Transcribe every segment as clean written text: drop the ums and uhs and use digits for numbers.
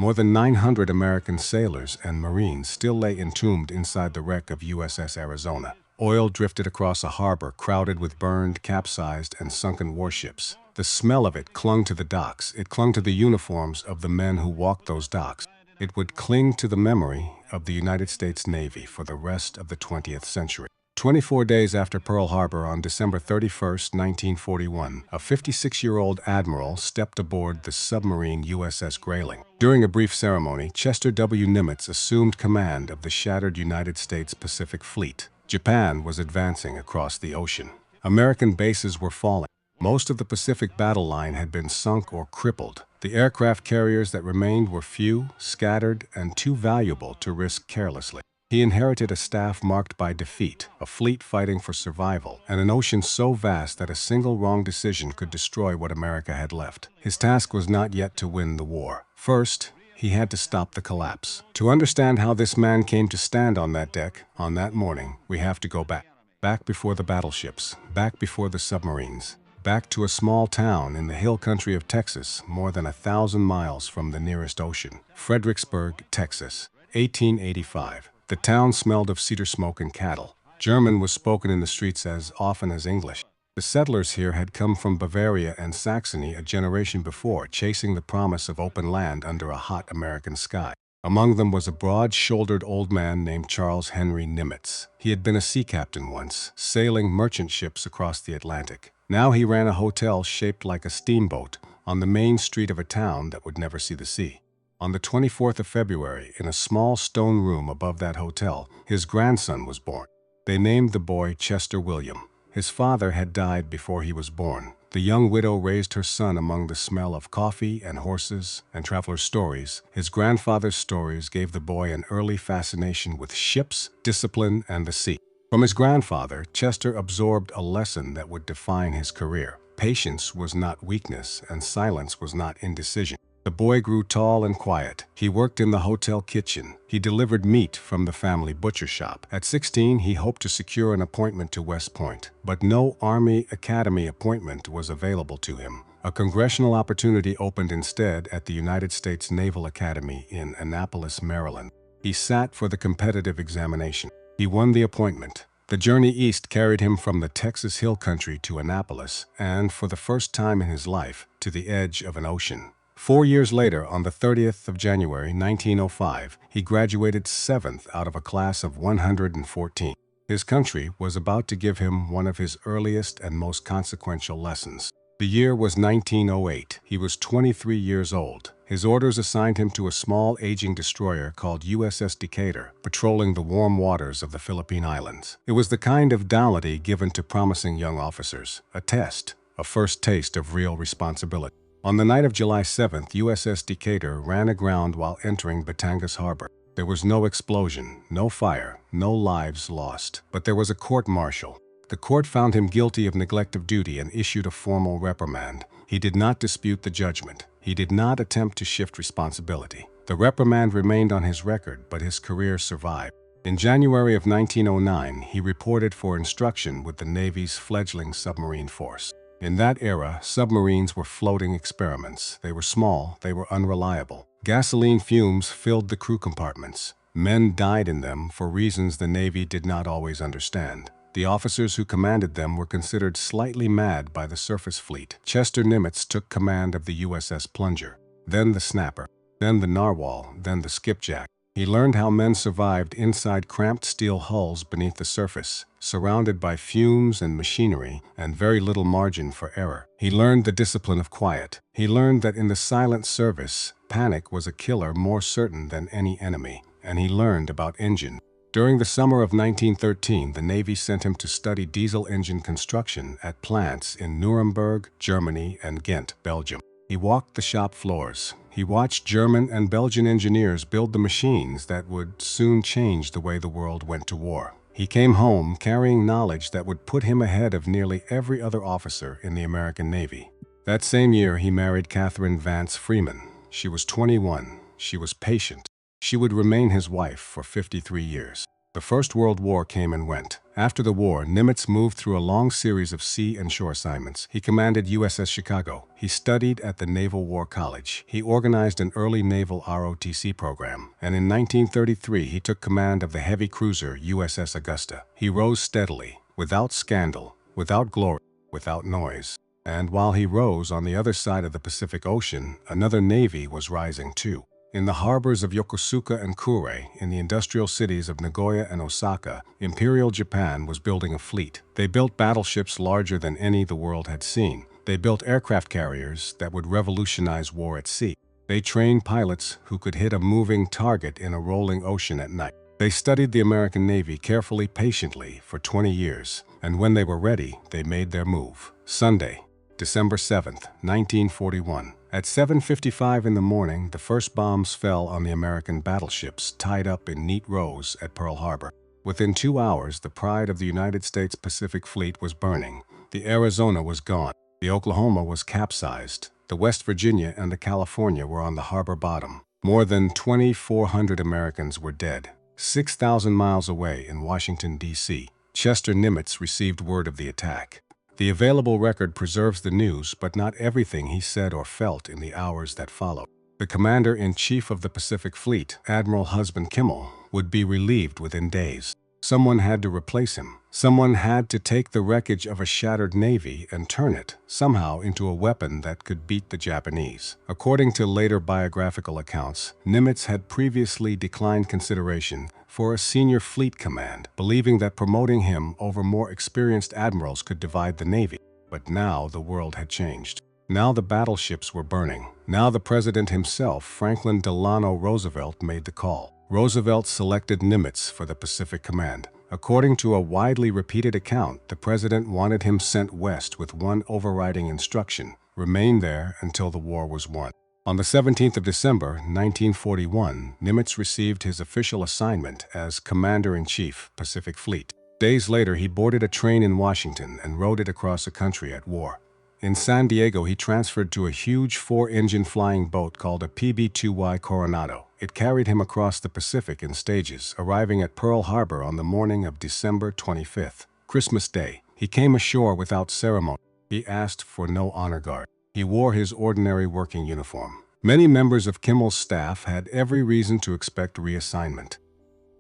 More than 900 American sailors and Marines still lay entombed inside the wreck of USS Arizona. Oil drifted across a harbor crowded with burned, capsized, and sunken warships. The smell of it clung to the docks. It clung to the uniforms of the men who walked those docks. It would cling to the memory of the United States Navy for the rest of the 20th century. 24 days after Pearl Harbor, on December 31, 1941, a 56-year-old admiral stepped aboard the submarine USS Grayling. During a brief ceremony, Chester W. Nimitz assumed command of the shattered United States Pacific Fleet. Japan was advancing across the ocean. American bases were falling. Most of the Pacific battle line had been sunk or crippled. The aircraft carriers that remained were few, scattered, and too valuable to risk carelessly. He inherited a staff marked by defeat, a fleet fighting for survival, and an ocean so vast that a single wrong decision could destroy what America had left. His task was not yet to win the war. First, he had to stop the collapse. To understand how this man came to stand on that deck on that morning, we have to go back. Back before the battleships, back before the submarines, back to a small town in the hill country of Texas, more than 1,000 miles from the nearest ocean. Fredericksburg, Texas, 1885. The town smelled of cedar smoke and cattle. German was spoken in the streets as often as English. The settlers here had come from Bavaria and Saxony a generation before, chasing the promise of open land under a hot American sky. Among them was a broad-shouldered old man named Charles Henry Nimitz. He had been a sea captain once, sailing merchant ships across the Atlantic. Now he ran a hotel shaped like a steamboat on the main street of a town that would never see the sea. On the 24th of February, in a small stone room above that hotel, his grandson was born. They named the boy Chester William. His father had died before he was born. The young widow raised her son among the smell of coffee and horses and travelers' stories. His grandfather's stories gave the boy an early fascination with ships, discipline, and the sea. From his grandfather, Chester absorbed a lesson that would define his career. Patience was not weakness, and silence was not indecision. The boy grew tall and quiet. He worked in the hotel kitchen. He delivered meat from the family butcher shop. At 16, he hoped to secure an appointment to West Point, but no Army Academy appointment was available to him. A congressional opportunity opened instead at the United States Naval Academy in Annapolis, Maryland. He sat for the competitive examination. He won the appointment. The journey east carried him from the Texas Hill Country to Annapolis, and for the first time in his life, to the edge of an ocean. 4 years later, on the 30th of January, 1905, he graduated 7th out of a class of 114. His country was about to give him one of his earliest and most consequential lessons. The year was 1908. He was 23 years old. His orders assigned him to a small aging destroyer called USS Decatur, patrolling the warm waters of the Philippine Islands. It was the kind of doughnut given to promising young officers, a test, a first taste of real responsibility. On the night of July 7th, USS Decatur ran aground while entering Batangas Harbor. There was no explosion, no fire, no lives lost, but there was a court-martial. The court found him guilty of neglect of duty and issued a formal reprimand. He did not dispute the judgment. He did not attempt to shift responsibility. The reprimand remained on his record, but his career survived. In January of 1909, he reported for instruction with the Navy's fledgling submarine force. In that era, submarines were floating experiments. They were small, they were unreliable. Gasoline fumes filled the crew compartments. Men died in them for reasons the Navy did not always understand. The officers who commanded them were considered slightly mad by the surface fleet. Chester Nimitz took command of the USS Plunger, then the Snapper, then the Narwhal, then the Skipjack. He learned how men survived inside cramped steel hulls beneath the surface, surrounded by fumes and machinery and very little margin for error. He learned the discipline of quiet. He learned that in the silent service, panic was a killer more certain than any enemy. And he learned about engine. During the summer of 1913, the Navy sent him to study diesel engine construction at plants in Nuremberg, Germany, and Ghent, Belgium. He walked the shop floors. He watched German and Belgian engineers build the machines that would soon change the way the world went to war. He came home carrying knowledge that would put him ahead of nearly every other officer in the American Navy. That same year, he married Catherine Vance Freeman. She was 21. She was patient. She would remain his wife for 53 years. The First World War came and went. After the war, Nimitz moved through a long series of sea and shore assignments. He commanded USS Chicago. He studied at the Naval War College. He organized an early naval ROTC program. And in 1933, he took command of the heavy cruiser USS Augusta. He rose steadily, without scandal, without glory, without noise. And while he rose on the other side of the Pacific Ocean, another navy was rising too. In the harbors of Yokosuka and Kure, in the industrial cities of Nagoya and Osaka, Imperial Japan was building a fleet. They built battleships larger than any the world had seen. They built aircraft carriers that would revolutionize war at sea. They trained pilots who could hit a moving target in a rolling ocean at night. They studied the American Navy carefully, patiently, for 20 years, and when they were ready, they made their move. Sunday, December 7th, 1941. At 7:55 in the morning, the first bombs fell on the American battleships tied up in neat rows at Pearl Harbor. Within 2 hours, the pride of the United States Pacific Fleet was burning. The Arizona was gone. The Oklahoma was capsized. The West Virginia and the California were on the harbor bottom. More than 2,400 Americans were dead. 6,000 miles away in Washington, D.C., Chester Nimitz received word of the attack. The available record preserves the news, but not everything he said or felt in the hours that followed. The commander-in-chief of the Pacific Fleet, Admiral Husband Kimmel, would be relieved within days. Someone had to replace him. Someone had to take the wreckage of a shattered navy and turn it, somehow, into a weapon that could beat the Japanese. According to later biographical accounts, Nimitz had previously declined consideration for a senior fleet command, believing that promoting him over more experienced admirals could divide the Navy. But now the world had changed. Now the battleships were burning. Now the president himself, Franklin Delano Roosevelt, made the call. Roosevelt selected Nimitz for the Pacific Command. According to a widely repeated account, the president wanted him sent west with one overriding instruction: remain there until the war was won. On the 17th of December, 1941, Nimitz received his official assignment as Commander-in-Chief, Pacific Fleet. Days later, he boarded a train in Washington and rode it across the country at war. In San Diego, he transferred to a huge 4-engine flying boat called a PB-2Y Coronado. It carried him across the Pacific in stages, arriving at Pearl Harbor on the morning of December 25th, Christmas Day. He came ashore without ceremony. He asked for no honor guard. He wore his ordinary working uniform. Many members of Kimmel's staff had every reason to expect reassignment.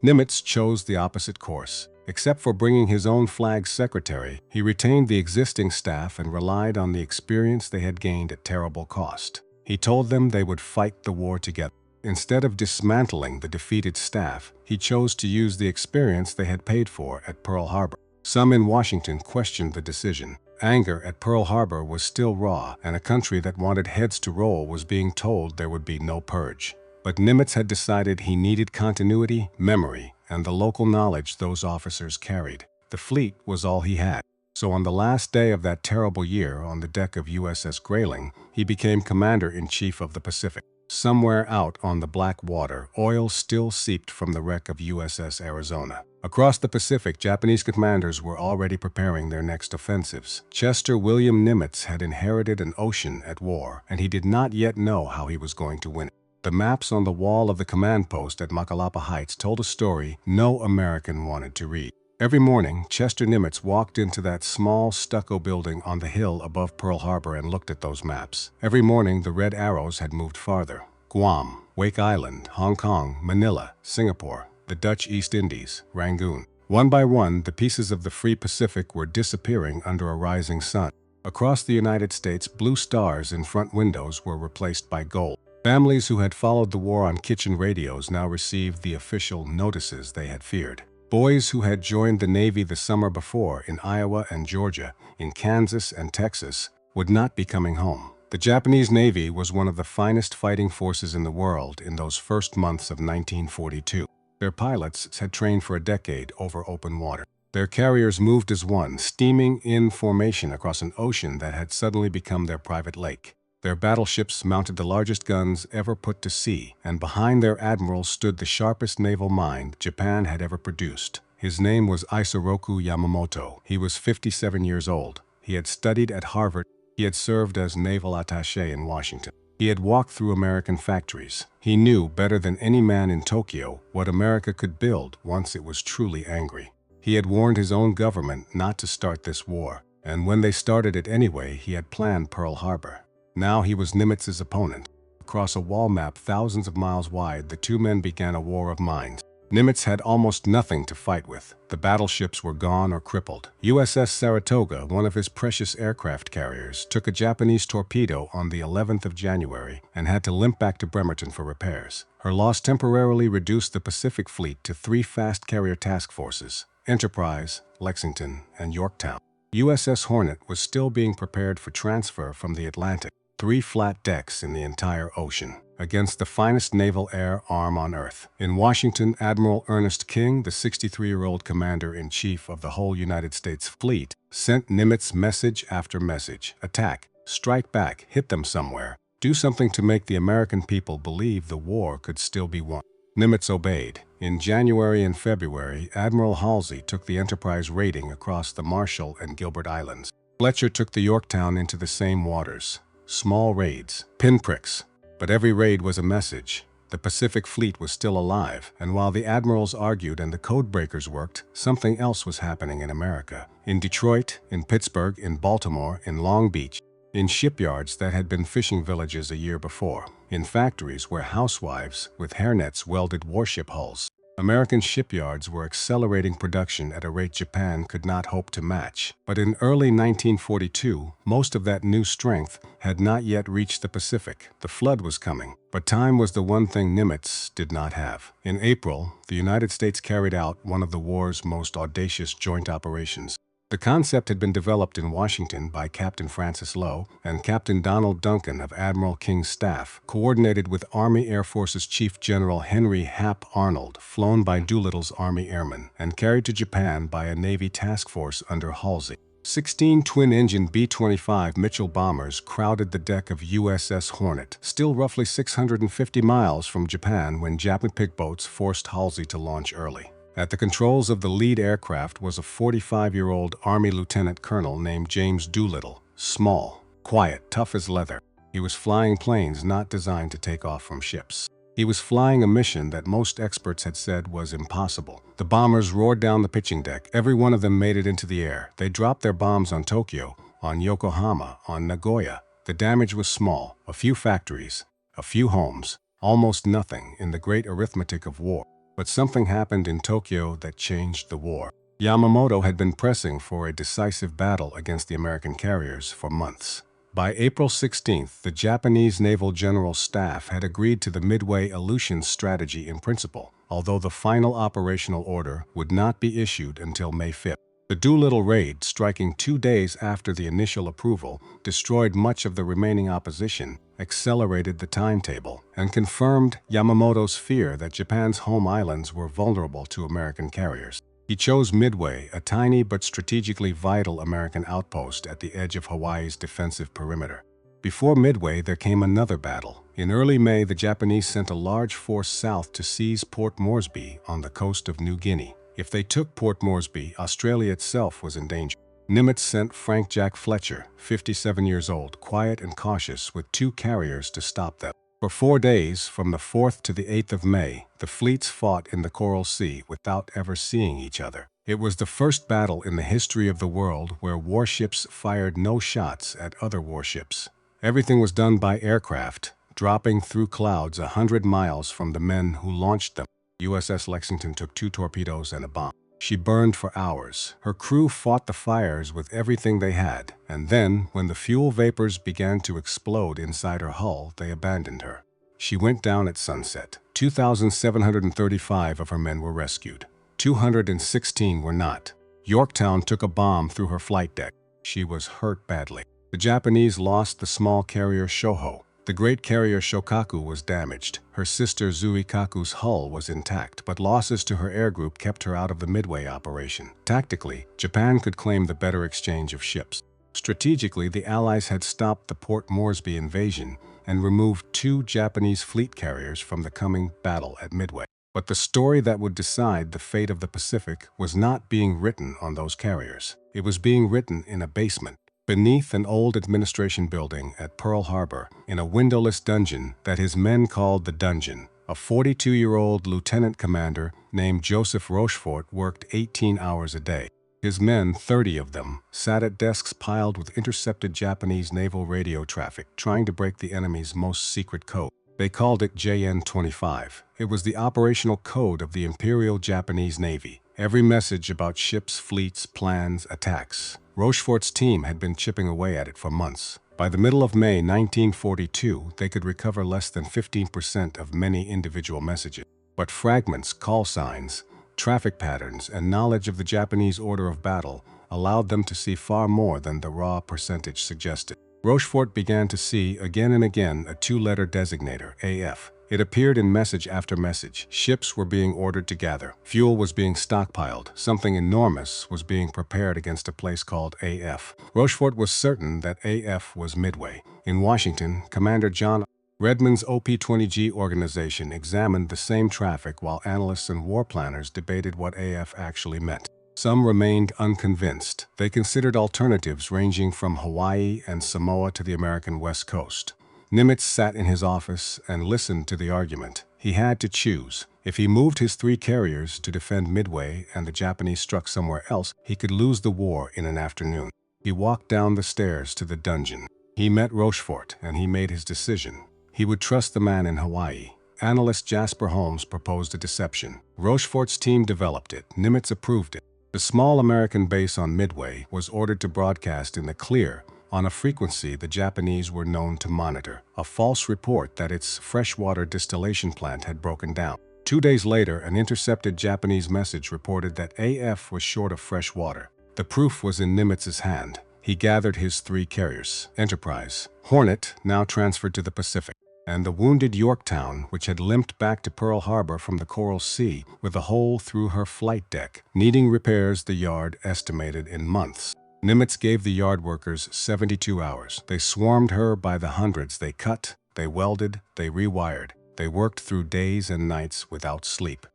Nimitz chose the opposite course. Except for bringing his own flag secretary, he retained the existing staff and relied on the experience they had gained at terrible cost. He told them they would fight the war together. Instead of dismantling the defeated staff, he chose to use the experience they had paid for at Pearl Harbor. Some in Washington questioned the decision. Anger at Pearl Harbor was still raw, and a country that wanted heads to roll was being told there would be no purge. But Nimitz had decided he needed continuity, memory, and the local knowledge those officers carried. The fleet was all he had. So on the last day of that terrible year, on the deck of USS Grayling, he became Commander-in-Chief of the Pacific. Somewhere out on the black water, oil still seeped from the wreck of USS Arizona. Across the Pacific, Japanese commanders were already preparing their next offensives. Chester William Nimitz had inherited an ocean at war, and he did not yet know how he was going to win it. The maps on the wall of the command post at Makalapa Heights told a story no American wanted to read. Every morning, Chester Nimitz walked into that small stucco building on the hill above Pearl Harbor and looked at those maps. Every morning, the red arrows had moved farther. Guam, Wake Island, Hong Kong, Manila, Singapore, the Dutch East Indies, Rangoon. One by one, the pieces of the free Pacific were disappearing under a rising sun. Across the United States, blue stars in front windows were replaced by gold. Families who had followed the war on kitchen radios now received the official notices they had feared. Boys who had joined the Navy the summer before in Iowa and Georgia, in Kansas and Texas, would not be coming home. The Japanese Navy was one of the finest fighting forces in the world in those first months of 1942. Their pilots had trained for a decade over open water. Their carriers moved as one, steaming in formation across an ocean that had suddenly become their private lake. Their battleships mounted the largest guns ever put to sea, and behind their admirals stood the sharpest naval mind Japan had ever produced. His name was Isoroku Yamamoto. He was 57 years old. He had studied at Harvard. He had served as naval attaché in Washington. He had walked through American factories. He knew better than any man in Tokyo what America could build once it was truly angry. He had warned his own government not to start this war, and when they started it anyway, he had planned Pearl Harbor. Now he was Nimitz's opponent. Across a wall map thousands of miles wide, the two men began a war of minds. Nimitz had almost nothing to fight with. The battleships were gone or crippled. USS Saratoga, one of his precious aircraft carriers, took a Japanese torpedo on the 11th of January and had to limp back to Bremerton for repairs. Her loss temporarily reduced the Pacific Fleet to 3 fast carrier task forces: Enterprise, Lexington, and Yorktown. USS Hornet was still being prepared for transfer from the Atlantic. 3 flat decks in the entire ocean, against the finest naval air arm on Earth. In Washington, Admiral Ernest King, the 63-year-old commander-in-chief of the whole United States fleet, sent Nimitz message after message. Attack, strike back, hit them somewhere. Do something to make the American people believe the war could still be won. Nimitz obeyed. In January and February, Admiral Halsey took the Enterprise raiding across the Marshall and Gilbert Islands. Fletcher took the Yorktown into the same waters. Small raids, pinpricks, but every raid was a message. The Pacific Fleet was still alive, and while the admirals argued and the codebreakers worked, something else was happening in America. In Detroit, in Pittsburgh, in Baltimore, in Long Beach, in shipyards that had been fishing villages a year before, in factories where housewives with hairnets welded warship hulls. American shipyards were accelerating production at a rate Japan could not hope to match. But in early 1942, most of that new strength had not yet reached the Pacific. The flood was coming, but time was the one thing Nimitz did not have. In April, the United States carried out one of the war's most audacious joint operations. The concept had been developed in Washington by Captain Francis Lowe and Captain Donald Duncan of Admiral King's staff, coordinated with Army Air Forces Chief General Henry Hap Arnold, flown by Doolittle's Army Airmen, and carried to Japan by a Navy task force under Halsey. 16 twin-engine B-25 Mitchell bombers crowded the deck of USS Hornet, still roughly 650 miles from Japan when Japanese pickboats forced Halsey to launch early. At the controls of the lead aircraft was a 45-year-old Army lieutenant colonel named James Doolittle. Small, quiet, tough as leather. He was flying planes not designed to take off from ships. He was flying a mission that most experts had said was impossible. The bombers roared down the pitching deck. Every one of them made it into the air. They dropped their bombs on Tokyo, on Yokohama, on Nagoya. The damage was small. A few factories, a few homes, almost nothing in the great arithmetic of war. But something happened in Tokyo that changed the war. Yamamoto had been pressing for a decisive battle against the American carriers for months. By April 16th, the Japanese Naval General Staff had agreed to the Midway Aleutian strategy in principle, although the final operational order would not be issued until May 5th. The Doolittle raid, striking 2 days after the initial approval, destroyed much of the remaining opposition, accelerated the timetable, and confirmed Yamamoto's fear that Japan's home islands were vulnerable to American carriers. He chose Midway, a tiny but strategically vital American outpost at the edge of Hawaii's defensive perimeter. Before Midway, there came another battle. In early May, the Japanese sent a large force south to seize Port Moresby on the coast of New Guinea. If they took Port Moresby, Australia itself was in danger. Nimitz sent Frank Jack Fletcher, 57 years old, quiet and cautious, with 2 carriers to stop them. For 4 days, from the 4th to the 8th of May, the fleets fought in the Coral Sea without ever seeing each other. It was the first battle in the history of the world where warships fired no shots at other warships. Everything was done by aircraft, dropping through clouds 100 miles from the men who launched them. USS Lexington took 2 torpedoes and a bomb. She burned for hours. Her crew fought the fires with everything they had, and then, when the fuel vapors began to explode inside her hull, they abandoned her. She went down at sunset. 2,735 of her men were rescued. 216 were not. Yorktown took a bomb through her flight deck. She was hurt badly. The Japanese lost the small carrier Shoho. The great carrier Shokaku was damaged. Her sister Zuikaku's hull was intact, but losses to her air group kept her out of the Midway operation. Tactically, Japan could claim the better exchange of ships. Strategically, the Allies had stopped the Port Moresby invasion and removed 2 Japanese fleet carriers from the coming battle at Midway. But the story that would decide the fate of the Pacific was not being written on those carriers. It was being written in a basement. beneath an old administration building at Pearl Harbor, in a windowless dungeon that his men called the Dungeon. A 42-year-old lieutenant commander named Joseph Rochefort worked 18 hours a day. His men, 30 of them, sat at desks piled with intercepted Japanese naval radio traffic, trying to break the enemy's most secret code. They called it JN-25. It was the operational code of the Imperial Japanese Navy. Every message about ships, fleets, plans, attacks. Rochefort's team had been chipping away at it for months. By the middle of May 1942, they could recover less than 15% of many individual messages. But fragments, call signs, traffic patterns, and knowledge of the Japanese order of battle allowed them to see far more than the raw percentage suggested. Rochefort began to see again and again a two-letter designator, AF. It appeared in message after message. Ships were being ordered to gather. Fuel was being stockpiled. Something enormous was being prepared against a place called AF. Rochefort was certain that AF was Midway. In Washington, Commander John Redmond's OP-20G organization examined the same traffic while analysts and war planners debated what AF actually meant. Some remained unconvinced. They considered alternatives ranging from Hawaii and Samoa to the American West Coast. Nimitz sat in his office and listened to the argument. He had to choose. If he moved his 3 carriers to defend Midway and the Japanese struck somewhere else, he could lose the war in an afternoon. He walked down the stairs to the dungeon. He met Rochefort, and he made his decision. He would trust the man in Hawaii. Analyst Jasper Holmes proposed a deception. Rochefort's team developed it. Nimitz approved it. The small American base on Midway was ordered to broadcast in the clear on a frequency the Japanese were known to monitor, a false report that its freshwater distillation plant had broken down. 2 days later, an intercepted Japanese message reported that AF was short of fresh water. The proof was in Nimitz's hand. He gathered his 3 carriers, Enterprise, Hornet, now transferred to the Pacific, and the wounded Yorktown, which had limped back to Pearl Harbor from the Coral Sea with a hole through her flight deck, needing repairs the yard estimated in months. Nimitz gave the yard workers 72 hours. They swarmed her by the hundreds. They cut, they welded, they rewired. They worked through days and nights without sleep.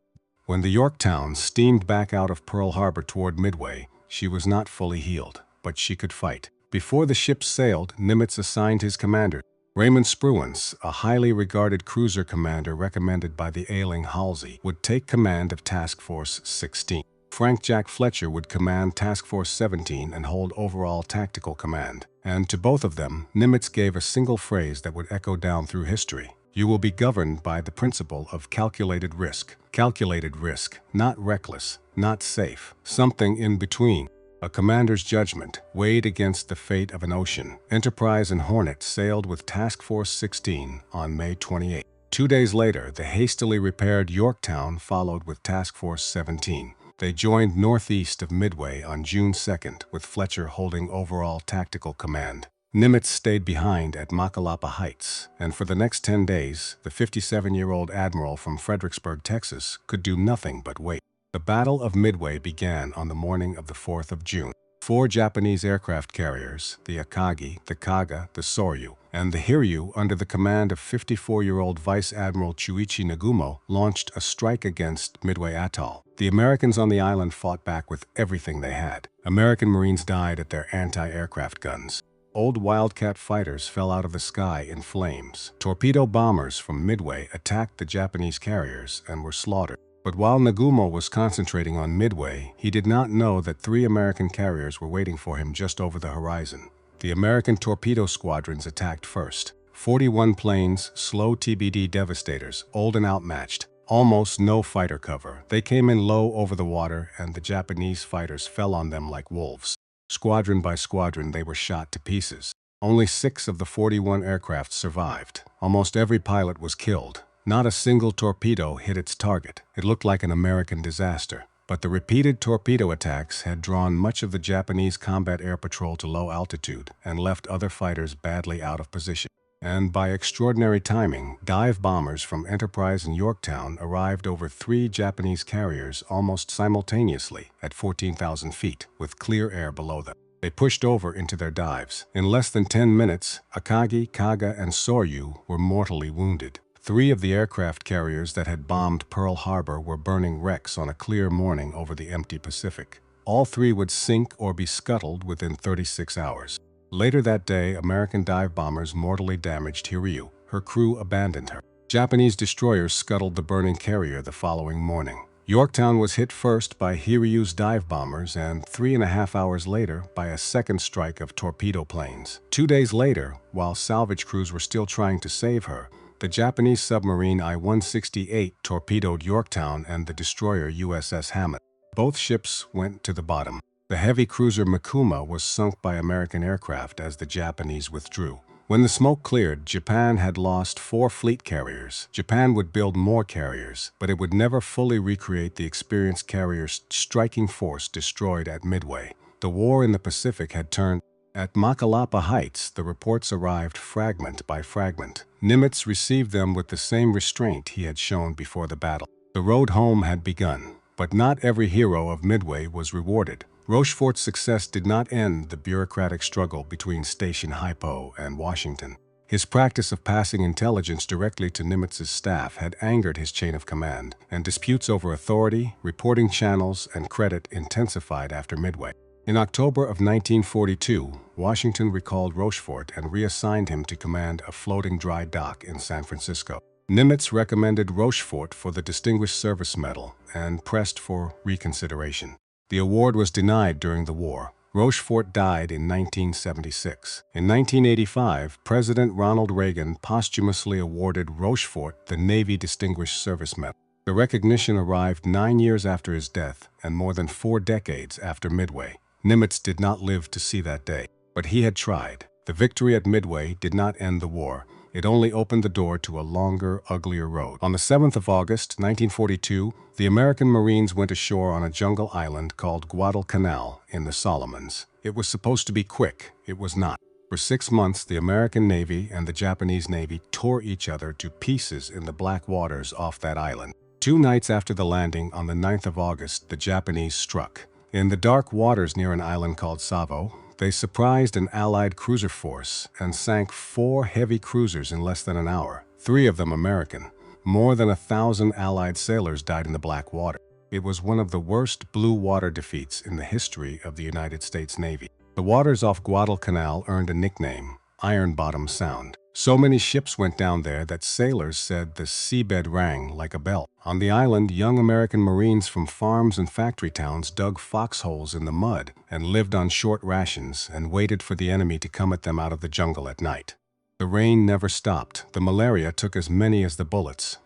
When the Yorktown steamed back out of Pearl Harbor toward Midway, she was not fully healed, but she could fight. Before the ship sailed, Nimitz assigned his commander. Raymond Spruance, a highly regarded cruiser commander recommended by the ailing Halsey, would take command of Task Force 16. Frank Jack Fletcher would command Task Force 17 and hold overall tactical command. And to both of them, Nimitz gave a single phrase that would echo down through history. You will be governed by the principle of calculated risk. Calculated risk, not reckless, not safe, something in between. A commander's judgment weighed against the fate of an ocean. Enterprise and Hornet sailed with Task Force 16 on May 28. 2 days later, the hastily repaired Yorktown followed with Task Force 17. They joined northeast of Midway on June 2nd, with Fletcher holding overall tactical command. Nimitz stayed behind at Makalapa Heights, and for the next 10 days, the 57-year-old admiral from Fredericksburg, Texas, could do nothing but wait. The Battle of Midway began on the morning of the 4th of June. 4 Japanese aircraft carriers, the Akagi, the Kaga, the Soryu, and the Hiryu, under the command of 54-year-old Vice Admiral Chuichi Nagumo, launched a strike against Midway Atoll. The Americans on the island fought back with everything they had. American Marines died at their anti-aircraft guns. Old Wildcat fighters fell out of the sky in flames. Torpedo bombers from Midway attacked the Japanese carriers and were slaughtered. But while Nagumo was concentrating on Midway, he did not know that 3 American carriers were waiting for him just over the horizon. The American torpedo squadrons attacked first. 41 planes, slow TBD devastators, old and outmatched. Almost no fighter cover. They came in low over the water, and the Japanese fighters fell on them like wolves. Squadron by squadron, they were shot to pieces. Only 6 of the 41 aircraft survived. Almost every pilot was killed. Not a single torpedo hit its target. It looked like an American disaster. But the repeated torpedo attacks had drawn much of the Japanese combat air patrol to low altitude and left other fighters badly out of position. And by extraordinary timing, dive bombers from Enterprise and Yorktown arrived over 3 Japanese carriers almost simultaneously at 14,000 feet, with clear air below them. They pushed over into their dives. In less than 10 minutes, Akagi, Kaga, and Soryu were mortally wounded. 3 of the aircraft carriers that had bombed Pearl Harbor were burning wrecks on a clear morning over the empty Pacific. All 3 would sink or be scuttled within 36 hours. Later that day, American dive bombers mortally damaged Hiryu. Her crew abandoned her. Japanese destroyers scuttled the burning carrier the following morning. Yorktown was hit first by Hiryu's dive bombers and 3.5 hours later by a second strike of torpedo planes. 2 days later, while salvage crews were still trying to save her, the Japanese submarine I-168 torpedoed Yorktown and the destroyer USS Hammond. Both ships went to the bottom. The heavy cruiser Mikuma was sunk by American aircraft as the Japanese withdrew. When the smoke cleared, Japan had lost 4 fleet carriers. Japan would build more carriers, but it would never fully recreate the experienced carrier's striking force destroyed at Midway. The war in the Pacific had turned. At Makalapa Heights, the reports arrived fragment by fragment. Nimitz received them with the same restraint he had shown before the battle. The road home had begun, but not every hero of Midway was rewarded. Rochefort's success did not end the bureaucratic struggle between Station Hypo and Washington. His practice of passing intelligence directly to Nimitz's staff had angered his chain of command, and disputes over authority, reporting channels, and credit intensified after Midway. In October of 1942, Washington recalled Rochefort and reassigned him to command a floating dry dock in San Francisco. Nimitz recommended Rochefort for the Distinguished Service Medal and pressed for reconsideration. The award was denied during the war. Rochefort died in 1976. In 1985, President Ronald Reagan posthumously awarded Rochefort the Navy Distinguished Service Medal. The recognition arrived 9 years after his death and more than 4 decades after Midway. Nimitz did not live to see that day, but he had tried. The victory at Midway did not end the war. It only opened the door to a longer, uglier road. On the 7th of August, 1942, the American Marines went ashore on a jungle island called Guadalcanal in the Solomons. It was supposed to be quick. It was not. For 6 months, the American Navy and the Japanese Navy tore each other to pieces in the black waters off that island. 2 nights after the landing, on the 9th of August, the Japanese struck. In the dark waters near an island called Savo, they surprised an Allied cruiser force and sank 4 heavy cruisers in less than an hour, 3 of them American. More than 1,000 Allied sailors died in the black water. It was one of the worst blue water defeats in the history of the United States Navy. The waters off Guadalcanal earned a nickname, Iron Bottom Sound. So many ships went down there that sailors said the seabed rang like a bell. On the island, young American Marines from farms and factory towns dug foxholes in the mud and lived on short rations and waited for the enemy to come at them out of the jungle at night. The rain never stopped. The malaria took as many as the bullets.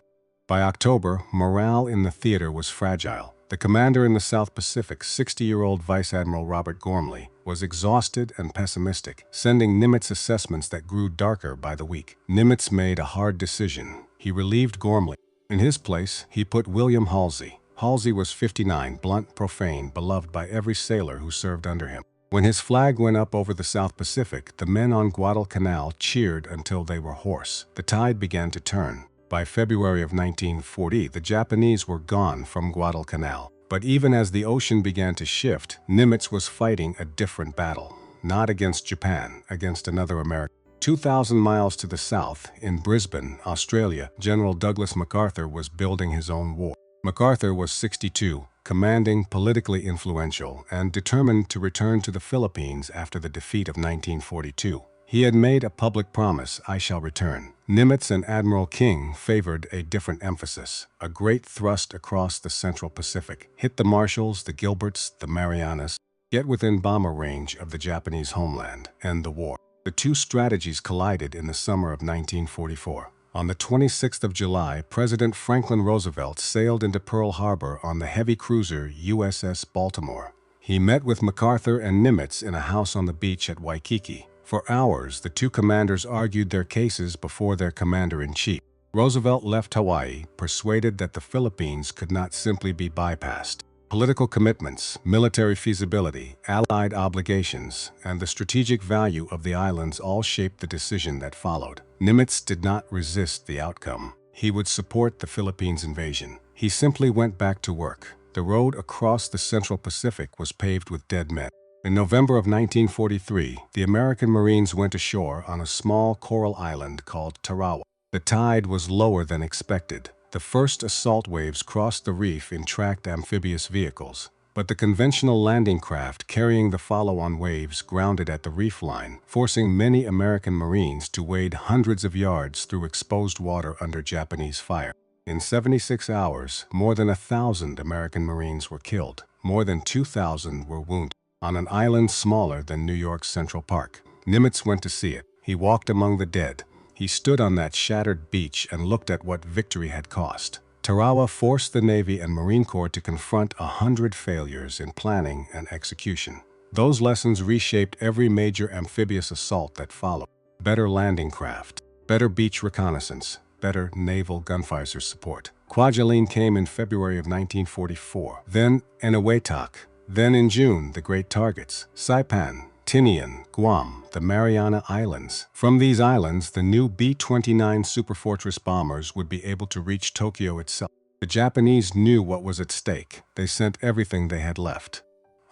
By October, morale in the theater was fragile. The commander in the South Pacific, 60-year-old Vice Admiral Robert Gormley, was exhausted and pessimistic, sending Nimitz assessments that grew darker by the week. Nimitz made a hard decision. He relieved Gormley. In his place, he put William Halsey. Halsey was 59, blunt, profane, beloved by every sailor who served under him. When his flag went up over the South Pacific, the men on Guadalcanal cheered until they were hoarse. The tide began to turn. By February of 1940, the Japanese were gone from Guadalcanal. But even as the ocean began to shift, Nimitz was fighting a different battle. Not against Japan, against another American. 2,000 miles to the south, in Brisbane, Australia, General Douglas MacArthur was building his own war. MacArthur was 62, commanding, politically influential, and determined to return to the Philippines after the defeat of 1942. He had made a public promise, "I shall return." Nimitz and Admiral King favored a different emphasis, a great thrust across the Central Pacific. Hit the Marshalls, the Gilberts, the Marianas, get within bomber range of the Japanese homeland, end the war. The 2 strategies collided in the summer of 1944. On the 26th of July, President Franklin Roosevelt sailed into Pearl Harbor on the heavy cruiser USS Baltimore. He met with MacArthur and Nimitz in a house on the beach at Waikiki. For hours, the 2 commanders argued their cases before their commander-in-chief. Roosevelt left Hawaii, persuaded that the Philippines could not simply be bypassed. Political commitments, military feasibility, allied obligations, and the strategic value of the islands all shaped the decision that followed. Nimitz did not resist the outcome. He would support the Philippines invasion. He simply went back to work. The road across the Central Pacific was paved with dead men. In November of 1943, the American Marines went ashore on a small coral island called Tarawa. The tide was lower than expected. The first assault waves crossed the reef in tracked amphibious vehicles, But the conventional landing craft carrying the follow-on waves grounded at the reef line, forcing many American Marines to wade hundreds of yards through exposed water under Japanese fire. In 76 hours, more than 1,000 American Marines were killed. More than 2,000 were wounded. On an island smaller than New York's Central Park, Nimitz went to see it. He walked among the dead. He stood on that shattered beach and looked at what victory had cost. Tarawa forced the Navy and Marine Corps to confront 100 failures in planning and execution. Those lessons reshaped every major amphibious assault that followed. Better landing craft, better beach reconnaissance, better naval gunfire support. Kwajalein came in February of 1944. Then Eniwetok. Then in June, the great targets: Saipan, Tinian, Guam, the Mariana Islands. From these islands, the new B-29 Superfortress bombers would be able to reach Tokyo itself. The Japanese knew what was at stake. They sent everything they had left.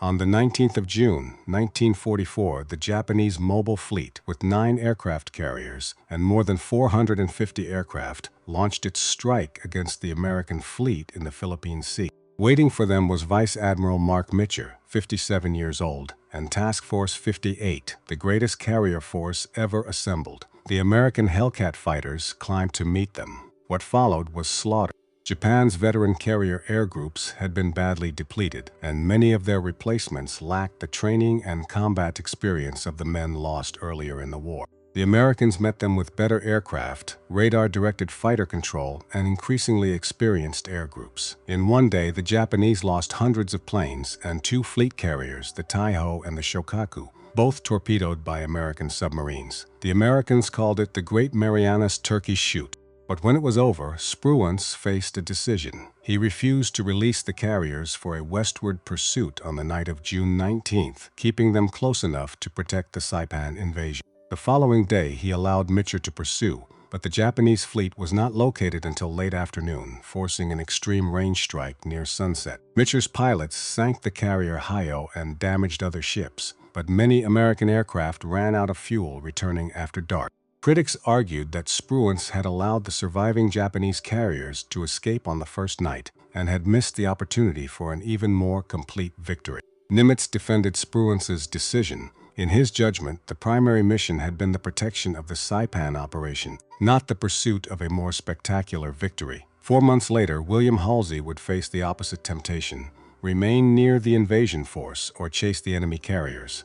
On the 19th of June, 1944, the Japanese mobile fleet, with 9 aircraft carriers and more than 450 aircraft, launched its strike against the American fleet in the Philippine Sea. Waiting for them was Vice Admiral Mark Mitcher, 57 years old, and Task Force 58, the greatest carrier force ever assembled. The American Hellcat fighters climbed to meet them. What followed was slaughter. Japan's veteran carrier air groups had been badly depleted, and many of their replacements lacked the training and combat experience of the men lost earlier in the war. The Americans met them with better aircraft, radar-directed fighter control, and increasingly experienced air groups. In one day, the Japanese lost hundreds of planes and 2 fleet carriers, the Taiho and the Shokaku, both torpedoed by American submarines. The Americans called it the Great Marianas Turkey Shoot. But when it was over, Spruance faced a decision. He refused to release the carriers for a westward pursuit on the night of June 19th, keeping them close enough to protect the Saipan invasion. The following day, he allowed Mitcher to pursue, but the Japanese fleet was not located until late afternoon, forcing an extreme range strike near sunset. Mitcher's pilots sank the carrier Hayo and damaged other ships, but many American aircraft ran out of fuel returning after dark. Critics argued that Spruance had allowed the surviving Japanese carriers to escape on the first night and had missed the opportunity for an even more complete victory. Nimitz defended Spruance's decision. In his judgment, the primary mission had been the protection of the Saipan operation, not the pursuit of a more spectacular victory. 4 months later, William Halsey would face the opposite temptation: remain near the invasion force or chase the enemy carriers.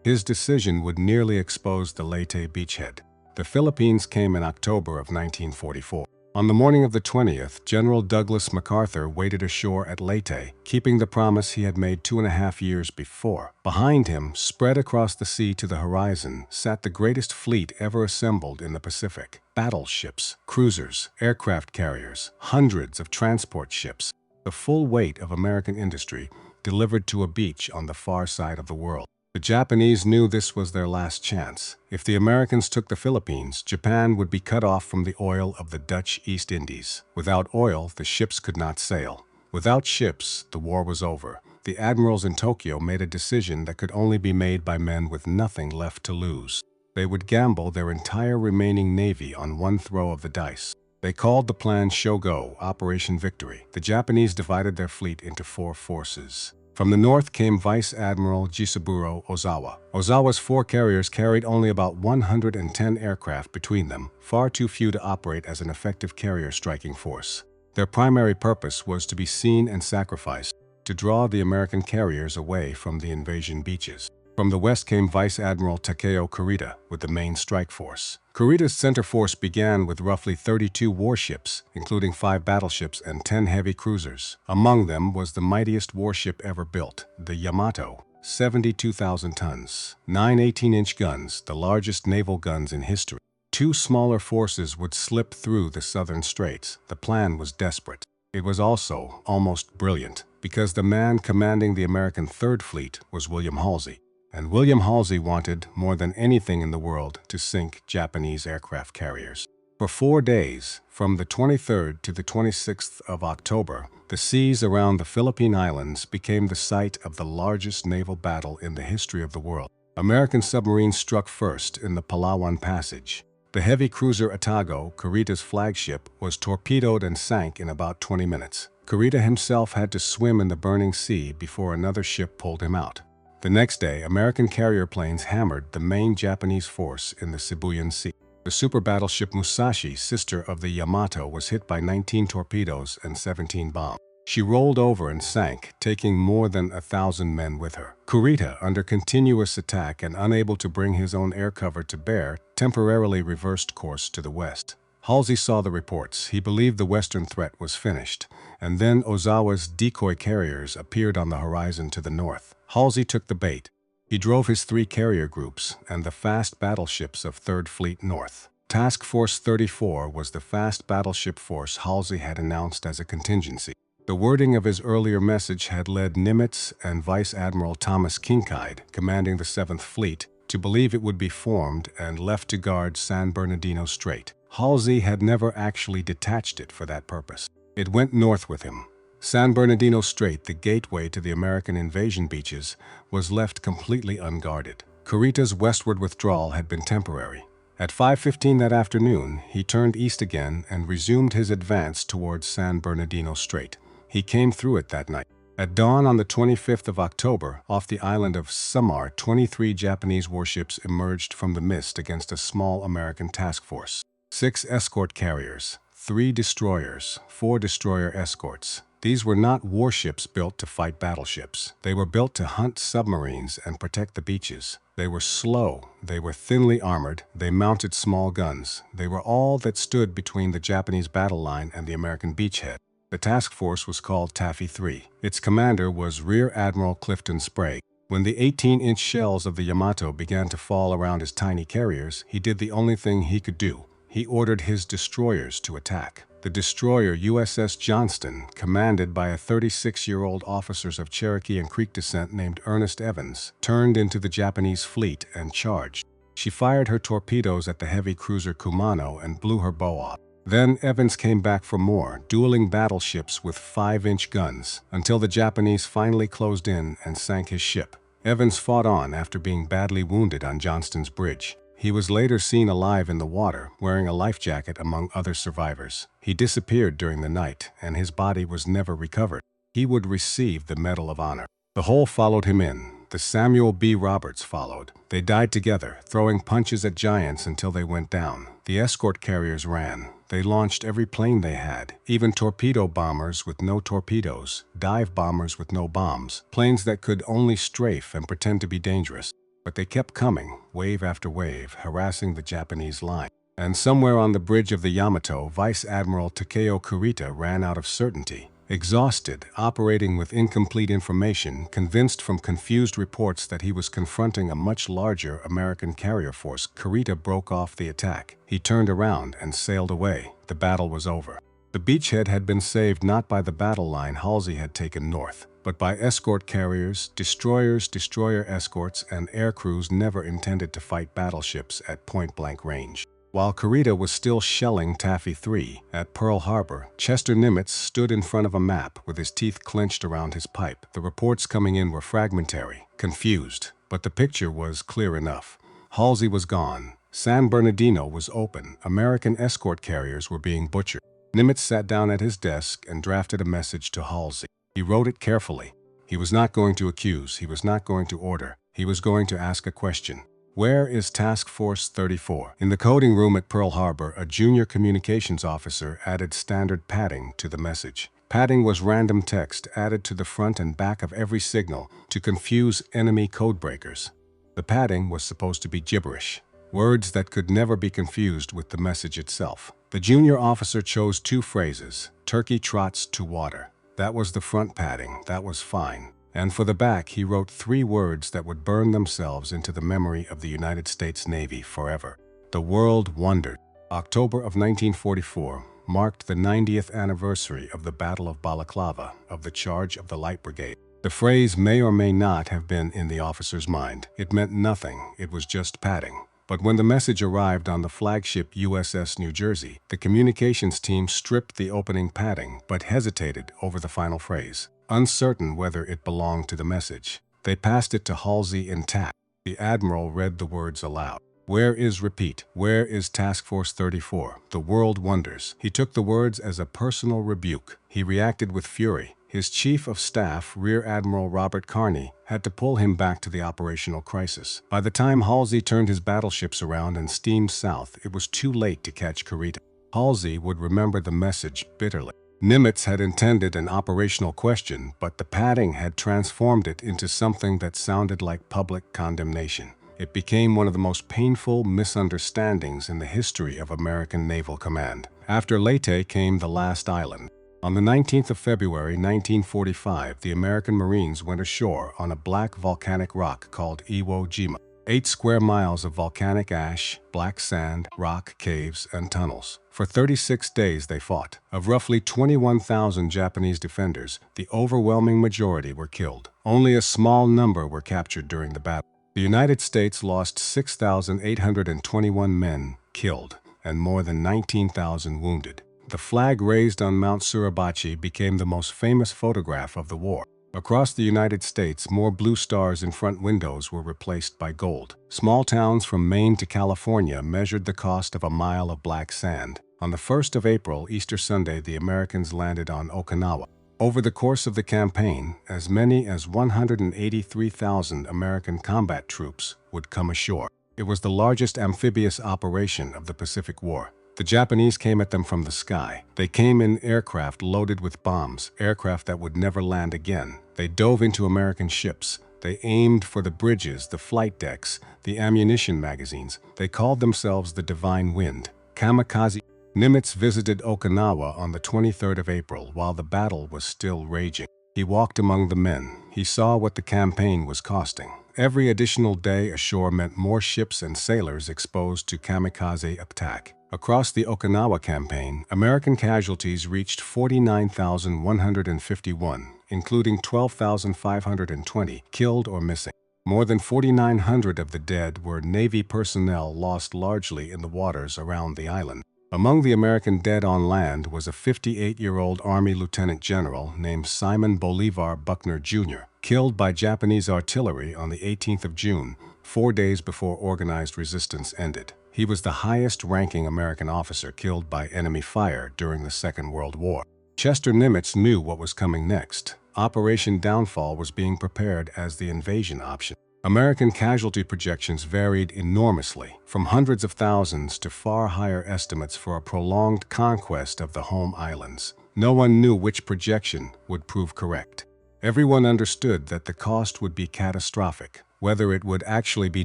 His decision would nearly expose the Leyte beachhead. The Philippines came in October of 1944. On the morning of the 20th, General Douglas MacArthur waded ashore at Leyte, keeping the promise he had made 2.5 years before. Behind him, spread across the sea to the horizon, sat the greatest fleet ever assembled in the Pacific. Battleships, cruisers, aircraft carriers, hundreds of transport ships. The full weight of American industry delivered to a beach on the far side of the world. The Japanese knew this was their last chance. If the Americans took the Philippines, Japan would be cut off from the oil of the Dutch East Indies. Without oil, the ships could not sail. Without ships, the war was over. The admirals in Tokyo made a decision that could only be made by men with nothing left to lose. They would gamble their entire remaining navy on one throw of the dice. They called the plan Shogo, Operation Victory. The Japanese divided their fleet into 4 forces. From the north came Vice Admiral Jisaburo Ozawa. Ozawa's 4 carriers carried only about 110 aircraft between them, far too few to operate as an effective carrier striking force. Their primary purpose was to be seen and sacrificed, to draw the American carriers away from the invasion beaches. From the west came Vice Admiral Takeo Kurita with the main strike force. Kurita's center force began with roughly 32 warships, including 5 battleships and 10 heavy cruisers. Among them was the mightiest warship ever built, the Yamamoto, 72,000 tons, 9 18-inch guns, the largest naval guns in history. 2 smaller forces would slip through the southern straits. The plan was desperate. It was also almost brilliant, because the man commanding the American Third Fleet was William Halsey. And William Halsey wanted, more than anything in the world, to sink Japanese aircraft carriers. For 4 days, from the 23rd to the 26th of October, the seas around the Philippine Islands became the site of the largest naval battle in the history of the world. American submarines struck first in the Palawan Passage. The heavy cruiser Atago, Kurita's flagship, was torpedoed and sank in about 20 minutes. Kurita himself had to swim in the burning sea before another ship pulled him out. The next day, American carrier planes hammered the main Japanese force in the Sibuyan Sea. The super battleship Musashi, sister of the Yamamoto, was hit by 19 torpedoes and 17 bombs. She rolled over and sank, taking more than 1,000 men with her. Kurita, under continuous attack and unable to bring his own air cover to bear, temporarily reversed course to the west. Halsey saw the reports. He believed the western threat was finished, and then Ozawa's decoy carriers appeared on the horizon to the north. Halsey took the bait. He drove his 3 carrier groups and the fast battleships of 3rd Fleet north. Task Force 34 was the fast battleship force Halsey had announced as a contingency. The wording of his earlier message had led Nimitz and Vice Admiral Thomas Kincaid, commanding the 7th Fleet, to believe it would be formed and left to guard San Bernardino Strait. Halsey had never actually detached it for that purpose. It went north with him. San Bernardino Strait, the gateway to the American invasion beaches, was left completely unguarded. Kurita's westward withdrawal had been temporary. At 5:15 that afternoon, he turned east again and resumed his advance towards San Bernardino Strait. He came through it that night. At dawn on the 25th of October, off the island of Samar, 23 Japanese warships emerged from the mist against a small American task force. 6 escort carriers, 3 destroyers, 4 destroyer escorts. These were not warships built to fight battleships. They were built to hunt submarines and protect the beaches. They were slow, they were thinly armored, they mounted small guns. They were all that stood between the Japanese battle line and the American beachhead. The task force was called Taffy 3. Its commander was Rear Admiral Clifton Sprague. When the 18-inch shells of the Yamamoto began to fall around his tiny carriers, he did the only thing he could do. He ordered his destroyers to attack. The destroyer USS Johnston, commanded by a 36-year-old officer of Cherokee and Creek descent named Ernest Evans, turned into the Japanese fleet and charged. She fired her torpedoes at the heavy cruiser Kumano and blew her bow off. Then Evans came back for more, dueling battleships with 5-inch guns, until the Japanese finally closed in and sank his ship. Evans fought on after being badly wounded on Johnston's bridge. He was later seen alive in the water, wearing a life jacket among other survivors. He disappeared during the night, and his body was never recovered. He would receive the Medal of Honor. The whole followed him in. The Samuel B. Roberts followed. They died together, throwing punches at giants until they went down. The escort carriers ran. They launched every plane they had, even torpedo bombers with no torpedoes, dive bombers with no bombs, planes that could only strafe and pretend to be dangerous. But they kept coming, wave after wave, harassing the Japanese line. And somewhere on the bridge of the Yamamoto, Vice Admiral Takeo Kurita ran out of certainty. Exhausted, operating with incomplete information, convinced from confused reports that he was confronting a much larger American carrier force, Kurita broke off the attack. He turned around and sailed away. The battle was over. The beachhead had been saved not by the battle line Halsey had taken north, but by escort carriers, destroyers, destroyer escorts, and air crews never intended to fight battleships at point-blank range. While Kurita was still shelling Taffy 3 at Pearl Harbor, Chester Nimitz stood in front of a map with his teeth clenched around his pipe. The reports coming in were fragmentary, confused, but the picture was clear enough. Halsey was gone. San Bernardino was open. American escort carriers were being butchered. Nimitz sat down at his desk and drafted a message to Halsey. He wrote it carefully. He was not going to accuse. He was not going to order. He was going to ask a question. Where is Task Force 34? In the coding room at Pearl Harbor, a junior communications officer added standard padding to the message. Padding was random text added to the front and back of every signal to confuse enemy codebreakers. The padding was supposed to be gibberish, words that could never be confused with the message itself. The junior officer chose 2 phrases: "Turkey trots to water." That was the front padding. That was fine. And for the back, he wrote 3 words that would burn themselves into the memory of the United States Navy forever. The world wondered. October of 1944 marked the 90th anniversary of the Battle of Balaclava, of the charge of the Light Brigade. The phrase may or may not have been in the officer's mind. It meant nothing. It was just padding. But when the message arrived on the flagship USS New Jersey, the communications team stripped the opening padding but hesitated over the final phrase, uncertain whether it belonged to the message. They passed it to Halsey intact. The Admiral read the words aloud. Where is repeat? Where is Task Force 34? The world wonders. He took the words as a personal rebuke. He reacted with fury. His chief of staff, Rear Admiral Robert Carney, had to pull him back to the operational crisis. By the time Halsey turned his battleships around and steamed south, it was too late to catch Kurita. Halsey would remember the message bitterly. Nimitz had intended an operational question, but the padding had transformed it into something that sounded like public condemnation. It became one of the most painful misunderstandings in the history of American naval command. After Leyte came the last island. On the 19th of February 1945, the American Marines went ashore on a black volcanic rock called Iwo Jima. 8 square miles of volcanic ash, black sand, rock, caves, and tunnels. For 36 days they fought. Of roughly 21,000 Japanese defenders, the overwhelming majority were killed. Only a small number were captured during the battle. The United States lost 6,821 men killed and more than 19,000 wounded. The flag raised on Mount Suribachi became the most famous photograph of the war. Across the United States, more blue stars in front windows were replaced by gold. Small towns from Maine to California measured the cost of a mile of black sand. On the 1st of April, Easter Sunday, the Americans landed on Okinawa. Over the course of the campaign, as many as 183,000 American combat troops would come ashore. It was the largest amphibious operation of the Pacific War. The Japanese came at them from the sky. They came in aircraft loaded with bombs, aircraft that would never land again. They dove into American ships. They aimed for the bridges, the flight decks, the ammunition magazines. They called themselves the Divine Wind. Kamikaze. Nimitz visited Okinawa on the 23rd of April while the battle was still raging. He walked among the men. He saw what the campaign was costing. Every additional day ashore meant more ships and sailors exposed to kamikaze attack. Across the Okinawa campaign, American casualties reached 49,151, including 12,520 killed or missing. More than 4,900 of the dead were Navy personnel lost largely in the waters around the island. Among the American dead on land was a 58-year-old Army Lieutenant General named Simon Bolivar Buckner, Jr., killed by Japanese artillery on the 18th of June, 4 days before organized resistance ended. He was the highest-ranking American officer killed by enemy fire during the Second World War. Chester Nimitz knew what was coming next. Operation Downfall was being prepared as the invasion option. American casualty projections varied enormously, from hundreds of thousands to far higher estimates for a prolonged conquest of the home islands. No one knew which projection would prove correct. Everyone understood that the cost would be catastrophic. Whether it would actually be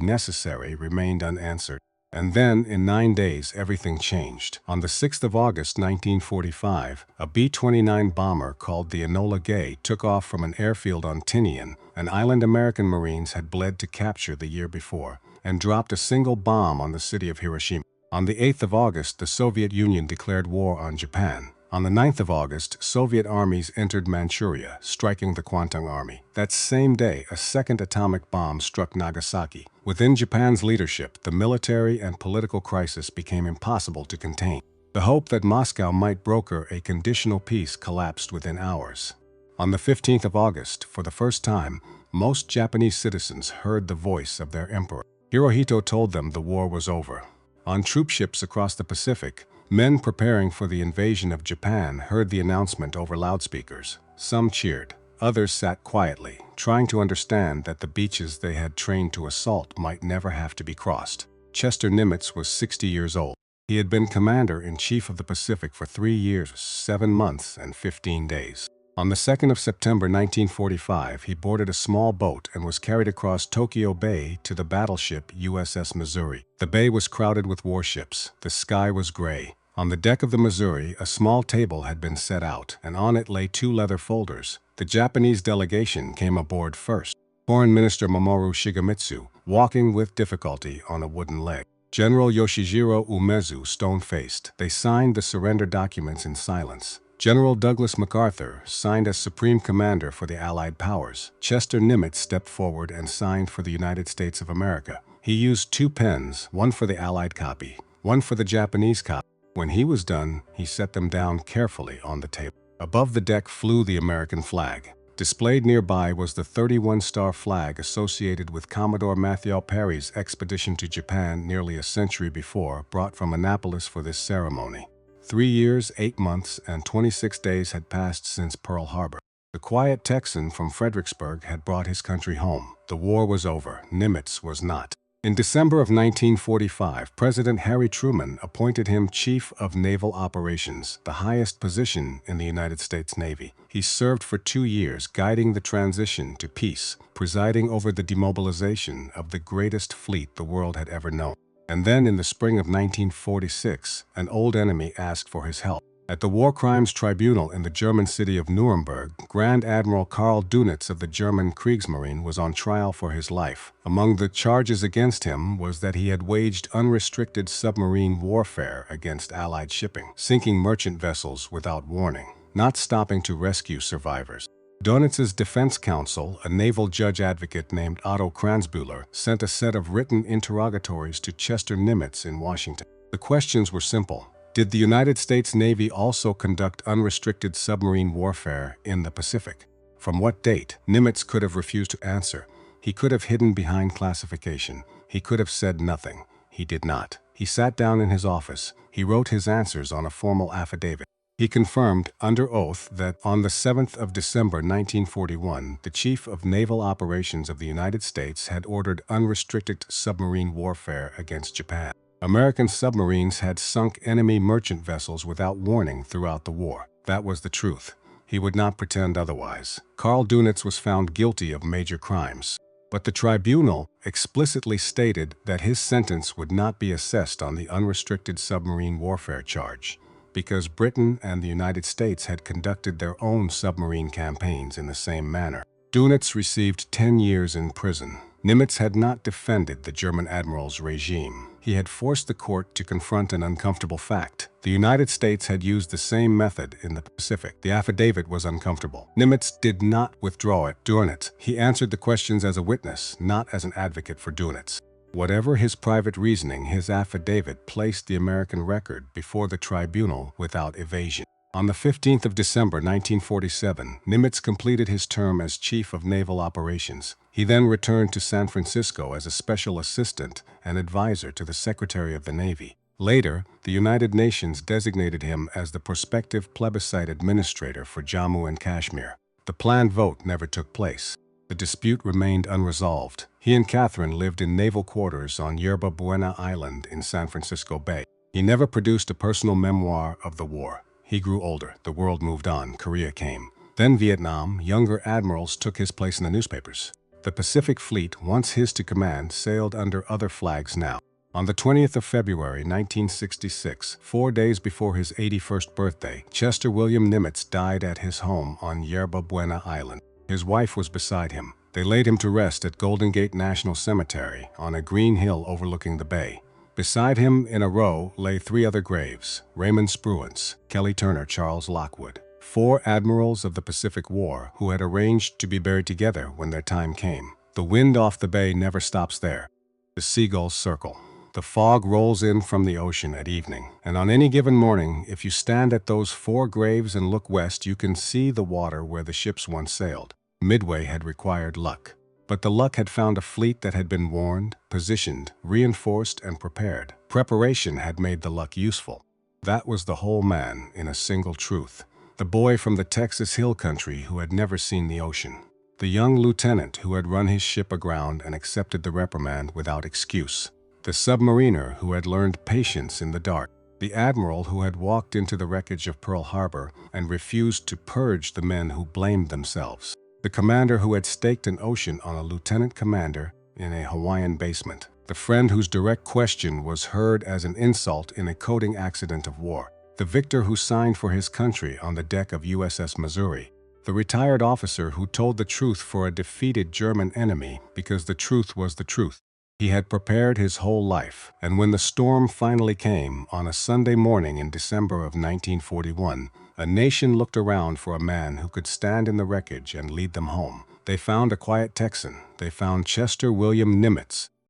necessary remained unanswered. And then, in 9 days, everything changed. On the 6th of August 1945, a B-29 bomber called the Enola Gay took off from an airfield on Tinian, an island American Marines had bled to capture the year before, and dropped a single bomb on the city of Hiroshima. On the 8th of August, the Soviet Union declared war on Japan. On the 9th of August, Soviet armies entered Manchuria, striking the Kwantung Army. That same day, a second atomic bomb struck Nagasaki. Within Japan's leadership, the military and political crisis became impossible to contain. The hope that Moscow might broker a conditional peace collapsed within hours. On the 15th of August, for the first time, most Japanese citizens heard the voice of their emperor. Hirohito told them the war was over. On troop ships across the Pacific, men preparing for the invasion of Japan heard the announcement over loudspeakers. Some cheered. Others sat quietly, trying to understand that the beaches they had trained to assault might never have to be crossed. Chester Nimitz was 60 years old. He had been Commander-in-Chief of the Pacific for 3 years, 7 months, and 15 days. On the 2nd of September 1945, he boarded a small boat and was carried across Tokyo Bay to the battleship USS Missouri. The bay was crowded with warships. The sky was gray. On the deck of the Missouri, a small table had been set out, and on it lay 2 leather folders. The Japanese delegation came aboard first. Foreign Minister Mamoru Shigemitsu, walking with difficulty on a wooden leg. General Yoshijiro Umezu, stone-faced. They signed the surrender documents in silence. General Douglas MacArthur signed as Supreme Commander for the Allied powers. Chester Nimitz stepped forward and signed for the United States of America. He used 2 pens, one for the Allied copy, one for the Japanese copy. When he was done, he set them down carefully on the table. Above the deck flew the American flag. Displayed nearby was the 31-star flag associated with Commodore Mathieu Perry's expedition to Japan nearly a century before, brought from Annapolis for this ceremony. 3 years, 8 months, and 26 days had passed since Pearl Harbor. The quiet Texan from Fredericksburg had brought his country home. The war was over. Nimitz was not. In December of 1945, President Harry Truman appointed him Chief of Naval Operations, the highest position in the United States Navy. He served for 2 years, guiding the transition to peace, presiding over the demobilization of the greatest fleet the world had ever known. And then, in the spring of 1946, an old enemy asked for his help. At the War Crimes Tribunal in the German city of Nuremberg, Grand Admiral Karl Dönitz of the German Kriegsmarine was on trial for his life. Among the charges against him was that he had waged unrestricted submarine warfare against Allied shipping, sinking merchant vessels without warning, not stopping to rescue survivors. Dönitz's defense counsel, a naval judge advocate named Otto Kranzbühler, sent a set of written interrogatories to Chester Nimitz in Washington. The questions were simple. Did the United States Navy also conduct unrestricted submarine warfare in the Pacific? From what date? Nimitz could have refused to answer. He could have hidden behind classification. He could have said nothing. He did not. He sat down in his office. He wrote his answers on a formal affidavit. He confirmed, under oath, that on the 7th of December 1941, the Chief of Naval Operations of the United States had ordered unrestricted submarine warfare against Japan. American submarines had sunk enemy merchant vessels without warning throughout the war. That was the truth. He would not pretend otherwise. Karl Dönitz was found guilty of major crimes, but the tribunal explicitly stated that his sentence would not be assessed on the unrestricted submarine warfare charge, because Britain and the United States had conducted their own submarine campaigns in the same manner. Dönitz received 10 years in prison. Nimitz had not defended the German admiral's regime. He had forced the court to confront an uncomfortable fact. The United States had used the same method in the Pacific. The affidavit was uncomfortable. Nimitz did not withdraw it. Dönitz. He answered the questions as a witness, not as an advocate for Dönitz. Whatever his private reasoning, his affidavit placed the American record before the tribunal without evasion. On the 15th of December 1947, Nimitz completed his term as Chief of Naval Operations. He then returned to San Francisco as a special assistant and advisor to the Secretary of the Navy. Later, the United Nations designated him as the prospective plebiscite administrator for Jammu and Kashmir. The planned vote never took place. The dispute remained unresolved. He and Catherine lived in naval quarters on Yerba Buena Island in San Francisco Bay. He never produced a personal memoir of the war. He grew older. The world moved on. Korea came. Then Vietnam. Younger admirals took his place in the newspapers. The Pacific Fleet, once his to command, sailed under other flags now. On the 20th of February 1966, 4 days before his 81st birthday, Chester William Nimitz died at his home on Yerba Buena Island. His wife was beside him. They laid him to rest at Golden Gate National Cemetery on a green hill overlooking the bay. Beside him, in a row, lay 3 other graves: Raymond Spruance, Kelly Turner, Charles Lockwood, 4 admirals of the Pacific War who had arranged to be buried together when their time came. The wind off the bay never stops there. The seagulls circle. The fog rolls in from the ocean at evening, and on any given morning, if you stand at those 4 graves and look west, you can see the water where the ships once sailed. Midway had required luck. But the luck had found a fleet that had been warned, positioned, reinforced, and prepared. Preparation had made the luck useful. That was the whole man in a single truth. The boy from the Texas Hill Country who had never seen the ocean. The young lieutenant who had run his ship aground and accepted the reprimand without excuse. The submariner who had learned patience in the dark. The admiral who had walked into the wreckage of Pearl Harbor and refused to purge the men who blamed themselves. The commander who had staked an ocean on a lieutenant commander in a Hawaiian basement. The friend whose direct question was heard as an insult in a coding accident of war. The victor who signed for his country on the deck of USS Missouri. The retired officer who told the truth for a defeated German enemy because the truth was the truth. He had prepared his whole life, and when the storm finally came on a Sunday morning in December of 1941, a nation looked around for a man who could stand in the wreckage and lead them home. They found a quiet Texan. They found Chester William Nimitz,